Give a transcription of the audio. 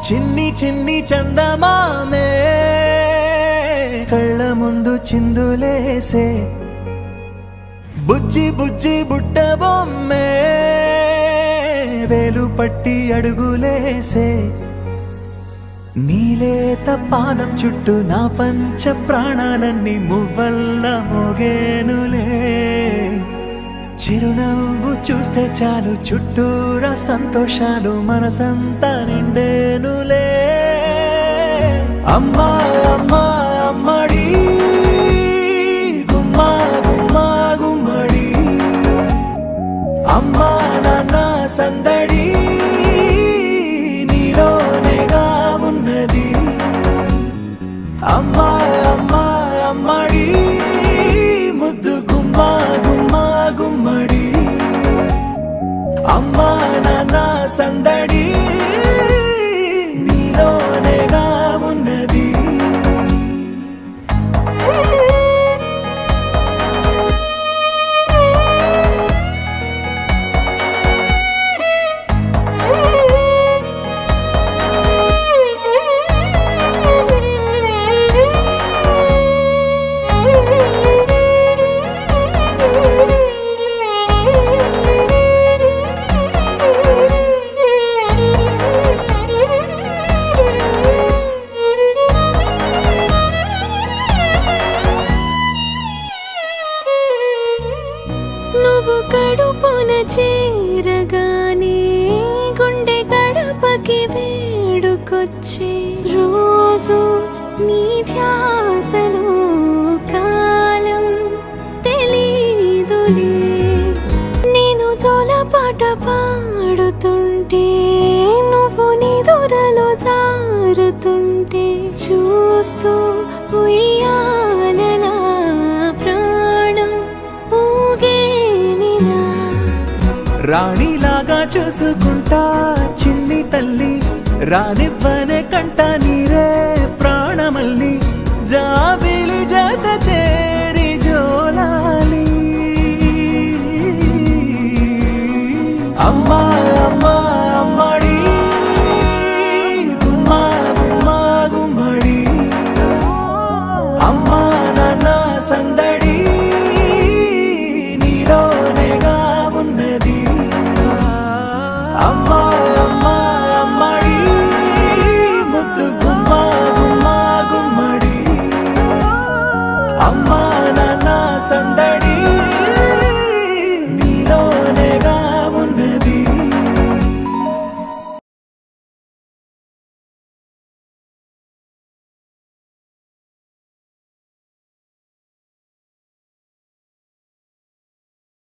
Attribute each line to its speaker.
Speaker 1: చిన్ని చిన్ని చందమామే కళ్ళ ముందు చిందులేసే బుజ్జి బుజ్జి బుట్ట బొమ్మే వేలు పట్టి అడుగులేసే నీలేత పానం చుట్టూ నా పంచ ప్రాణాలన్నీ మువ్వల్ల మోగేనులే చిరునవ్వు చూస్తే చాలు చుట్టూరా సంతోషాలు మనసంతా నిండేనులే అమ్మా అమ్మా అమ్మడి గుమ్మా గుమ్మా గుమ్మడి అమ్మా నాన్న సందడి నీలోనేగా ఉన్నది అమ్మా అమ్మా అమ్మడి ముద్దు గుమ్మా గుమ్మా గుమ్మడి అమ్మా నాన్న సందడి నీలోనేగా ఉన్నది
Speaker 2: నువ్వు కడుపున చేరగానే గుండె గడపకి వేడుకొచ్చే రోజు నీ ధ్యాసలో కాలం తెలీదులే నేను జోలపాట పాడుతుంటే నువ్వు నిదురలో జారుతుంటే చూస్తూ ఉయ్యాలలా ప్రాణం ఊగేనిలా
Speaker 1: రాణిలాగా చూసుకుంటా చిన్ని తల్లి రానివ్వనే కంట నీరే ప్రాణమల్లి జాబిలి జత చేరి